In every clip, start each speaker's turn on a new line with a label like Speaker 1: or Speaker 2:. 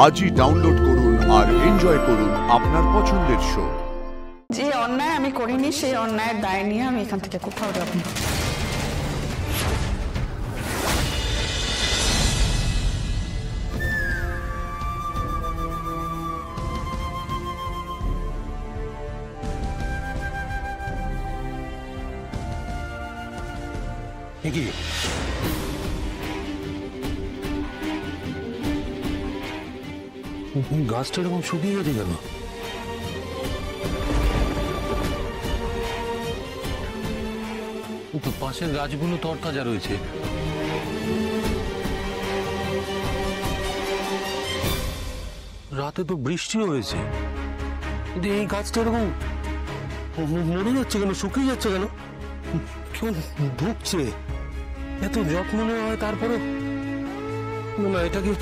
Speaker 1: আজই ডাউনলোড করুন আর এনজয় করুন আপনার পছন্দের শো।
Speaker 2: যে অন্যায় আমি করিনি সেই অন্যায়ের দায় নিয়ে আমি এখান থেকে কোথাও যাব না।
Speaker 3: কি গাছটা এরকম শুকিয়ে গেছে কেন? তো পাশের গাছগুলো তরতাজা রয়েছে। রাতে তো বৃষ্টিও হয়েছে, কিন্তু এই গাছটা এরকম মরে যাচ্ছে কেন, শুকিয়ে যাচ্ছে কেন? কেউ ঢুকছে, এত যত্ন নেওয়া হয় তারপরে না, এটা কি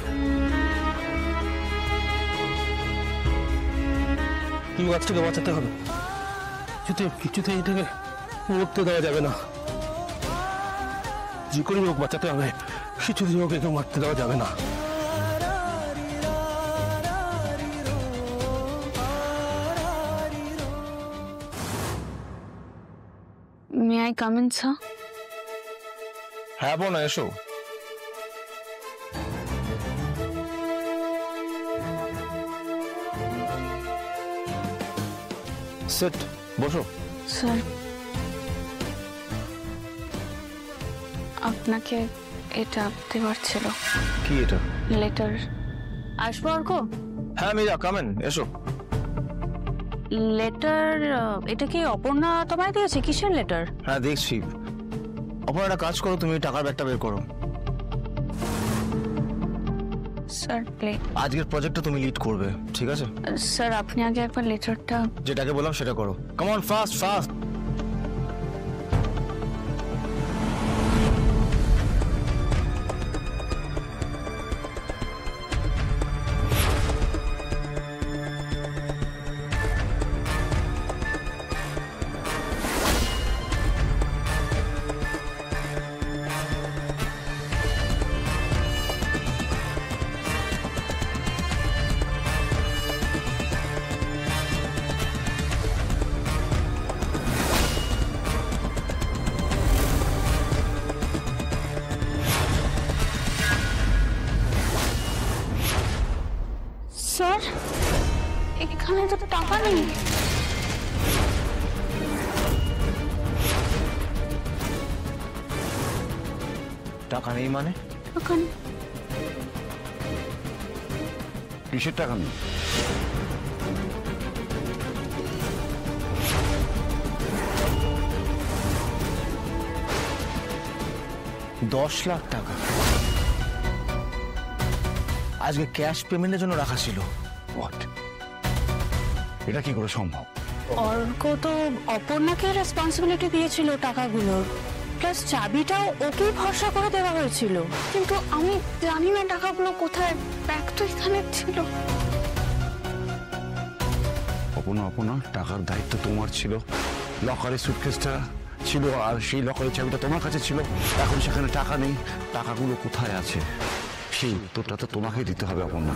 Speaker 3: গাছটাকে বাঁচাতে হবে? কিছুতে এটাকে মরতে দেওয়া যাবে না, যে করে হোক বাঁচাতে হবে, কিছুতে হোক একে মারতে দেওয়া যাবে না।
Speaker 4: May I come in, sir?
Speaker 3: হ্যাঁ বোন, এসো। সিট, বসো।
Speaker 4: স্যার, আপনাকে এটা দেওয়ার ছিল।
Speaker 3: কি এটা?
Speaker 4: লেটার। আসবো অর্ক?
Speaker 3: হ্যাঁ মীরা, কামেন, এসো।
Speaker 4: লেটার? এটা কি অপর্ণা তোমায় দিয়েছে? কিসের লেটার?
Speaker 3: হ্যাঁ দেখছি। অপর একটা কাজ করো, তুমি টাকার ব্যাগটা বের করো।
Speaker 4: Sir please.
Speaker 3: আজকের প্রজেক্টটা তুমি লিড করবে, ঠিক আছে?
Speaker 4: স্যার আপনি আগে একবার লেটারটা।
Speaker 3: যেটাকে বললাম সেটা করো। Come on, fast fast.
Speaker 4: Sir এখানে তো টাকা নেই।
Speaker 3: টাকা নেই মানে?
Speaker 4: টাকা নেই?
Speaker 1: কিসের টাকা নেই?
Speaker 3: $10 লাখ আজকে ক্যাশ পেমেন্টের জন্য রাখা ছিল।
Speaker 1: হোয়াট? এটা কি করে সম্ভব?
Speaker 4: অর্ক তো অপর্ণাকে রেসপন্সিবিলিটি দিয়েছিল টাকাগুলোর, প্লাস চাবিটাও ওকেই ভরসা করে দেওয়া হয়েছিল। কিন্তু আমি জানি না টাকাগুলো কোথায়, ব্যাগ তো এখানে ছিল।
Speaker 1: অপনা টাকার দায়িত্ব তোমার ছিল, লকারের সুটকেসটা ছিল আর সেই লকারের চাবিটা তোমার কাছে ছিল। এখন সেখানে টাকা নেই, টাকাগুলো কোথায় আছে সেই উত্তরটা তো তোমাকেই দিতে হবে অপর্ণা।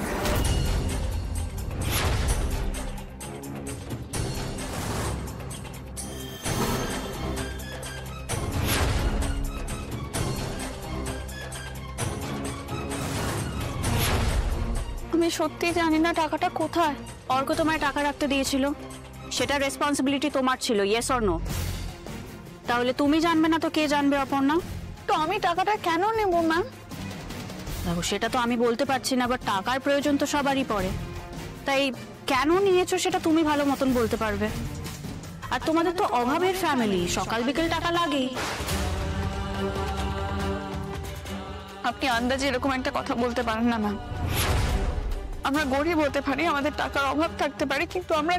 Speaker 4: আমি সত্যি জানি না টাকাটা কোথায়। অর্ক তোমায় টাকা রাখতে দিয়েছিল, সেটা রেসপন্সিবিলিটি তোমার ছিল, ইয়েস অর নো? তাহলে তুমি জানবে না তো কে জানবে অপর্ণা?
Speaker 2: তো আমি টাকাটা কেন নেব ম্যাম?
Speaker 4: দেখো সেটা তো আমি বলতে পারছি না, বাট টাকার প্রয়োজন তো সবারই পড়ে, তাই কেন নিয়েছো সেটা তুমি ভালো মতন বলতে পারবে। আর তোমাদের তো অভাবের ফ্যামিলি, সকাল বিকেল টাকা লাগেই।
Speaker 2: আপনি আন্দাজে এরকম একটা কথা বলতে পারেন না ম্যাম। আমরা গরিব হতে পারি, আমাদের টাকার অভাব থাকতে পারে, কিন্তু আমরা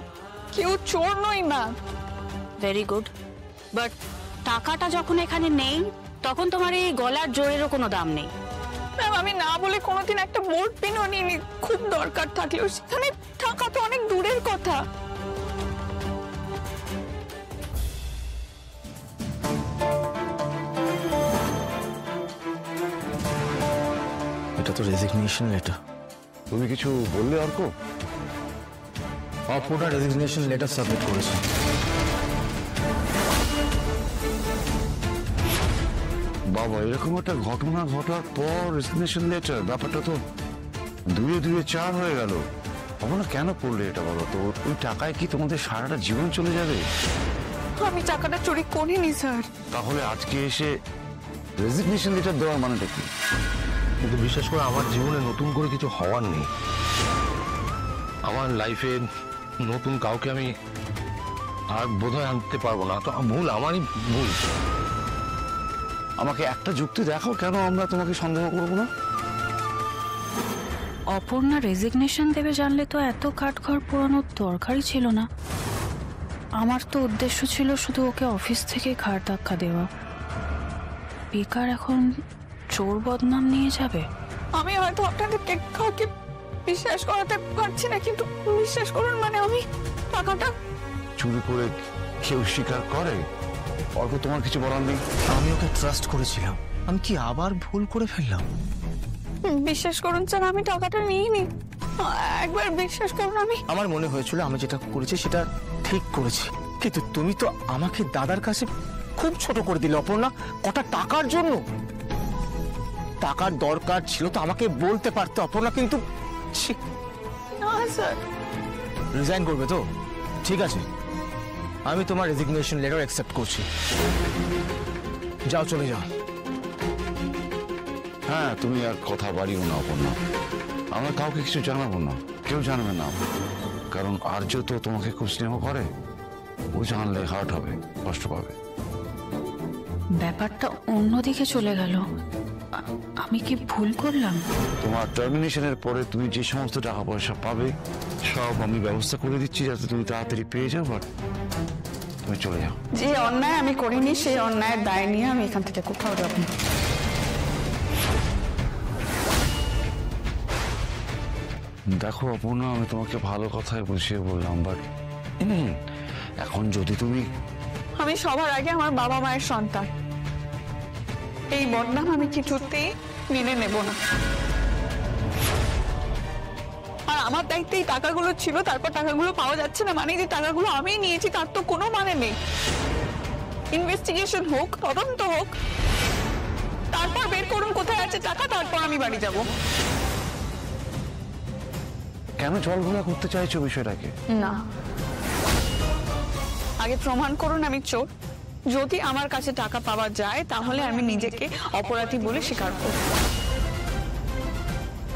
Speaker 2: কেউ চোর নই ম্যাম।
Speaker 4: ভেরি গুড, বাট টাকাটা যখন এখানে নেই তখন তোমার এই গলার জোরেরও কোনো দাম নেই।
Speaker 2: ম্যাম আমি না বলে কোনোদিন একটা বোর্ড পেনও নিইনি, খুব দরকার থাকলেও সেখানে টাকা তো অনেক দূরের কথা।
Speaker 3: এটা তো রেজিগনেশন লেটার।
Speaker 1: তুমি কিছু বললে Arka?
Speaker 5: Aparna resignation letter submit করেছে।
Speaker 1: বাবা, এরকম একটা ঘটনা ঘটার পর রেজিগনেশন লেটার, ব্যাপারটা তো 2 2 4 হয়ে গেল। অপর্ণা কেন করলে এটা বলো তো? ওই টাকায় কি তোমাদের সারাটা জীবন চলে যাবে?
Speaker 2: আমি টাকাটা চুরি করিনি স্যার।
Speaker 1: তাহলে আজকে এসে রেজিগনেশন লেটার দেওয়ার মানেটা কি?
Speaker 3: কিন্তু বিশেষ করে আমার জীবনে নতুন করে কিছু হওয়ার নেই। আমার লাইফে নতুন কাউকে আমি আর বোধহয় আনতে পারবো না। তো ভুল আমারই ভুল।
Speaker 1: আমাকে একটা যুক্তি দেখো কেন আমরা তোমাকে সন্দেহ করবো না।
Speaker 4: অপর্ণা রেজিগনেশন দেবে জানলে তো এত কাঠঘর পোড়ানোর দরকারই ছিল না। আমার তো উদ্দেশ্য ছিল শুধু ওকে অফিস থেকে ঘাড় ধাক্কা দেওয়া। বেকার এখন চোর বদনাম নিয়ে যাবে।
Speaker 2: আমি হয়তো আপনাদেরকে কাউকে বিশ্বাস করাতে পারছি না, কিন্তু বিশ্বাস করুন, মানে আমি টাকাটা
Speaker 1: চুরি করে কেউ স্বীকার করে? অর্ক, তোমার কিছু বলার নেই?
Speaker 5: আমি ওকে ট্রাস্ট করেছিলাম, আমি কি আবার ভুল করে ফেললাম?
Speaker 2: বিশ্বাস করুন স্যার, আমি টাকাটা নিইনি। একবার বিশ্বাস করুন,
Speaker 5: আমার মনে হয়েছিল আমি যেটা করেছি সেটা ঠিক করেছি, কিন্তু তুমি তো আমাকে দাদার কাছে খুব ছোট করে দিলে অপর্ণা, কটা টাকার জন্য। টাকার দরকার ছিল তো আমাকে বলতে পারতে অপর্ণা, কিন্তু
Speaker 2: না স্যার।
Speaker 5: রিজাইন করবে তো? ঠিক আছে, আমি তোমার রেজিগনেশন লেটার অ্যাকসেপ্ট করছি। যাও, চলে যাও।
Speaker 1: হ্যাঁ, তুমি আর কথা বাড়িও না অপর্ণা। আমরা কাউকে কিছু জানাবো না, কেউ জানবে না। কারণ আর্য তো তোমাকে খুব স্নেহ করে, ও জানলে হার্ট হবে, কষ্ট পাবে।
Speaker 4: ব্যাপারটা অন্যদিকে চলে গেল। আমি কি ভুল করলাম?
Speaker 1: তোমার টার্মিনেশনের পরে তুমি যে সমস্ত টাকা পয়সা পাবে সব আমি ব্যবস্থা করে দিচ্ছি, যাতে তুমি তাড়াতাড়ি পেয়ে যাও। বাট তুমি চলে যাও।
Speaker 2: যে অন্যায় আমি করিনি সেই অন্যায়ের দায় নিয়ে আমি এখান থেকে কোথাও যাব না।
Speaker 1: দেখো অপর্ণা, আমি তোমাকে ভালো কথায় বুঝিয়ে বললাম, বাট এখন যদি তুমি...
Speaker 2: আমি সবার আগে আমার বাবা মায়ের সন্তান, এই বদনাম আমি কিছুতেই মেনে নেব না। আর আমার দায়িত্বে এই টাকাগুলো ছিল, তারপর টাকাগুলো পাওয়া যাচ্ছে না, মানে যে টাকাগুলো আমি নিয়েছি তার তো কোনো মানে নেই। ইনভেস্টিগেশন হোক, তদন্ত হোক, তারপর বের করুন কোথায় আছে টাকা, তারপর আমি বাড়ি যাব।
Speaker 1: কেন জলঘোলা করতে চাইছো বিষয়টাকে?
Speaker 2: না, আগে প্রমাণ করুন আমি চোর। যদি আমার কাছে টাকা পাওয়া যায় তাহলে আমি নিজেকে অপরাধী বলে স্বীকার করব,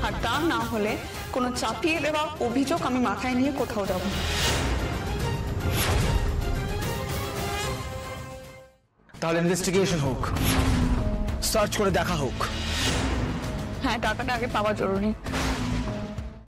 Speaker 2: আর তা না হলে কোনো চাপিয়ে দেওয়া অভিযোগ আমি মাথায় নিয়ে কোথাও যাব না।
Speaker 5: তাহলে ইনভেস্টিগেশন হোক, সার্চ করে দেখা হোক।
Speaker 2: হ্যাঁ, টাকাটা আগে পাওয়া জরুরি।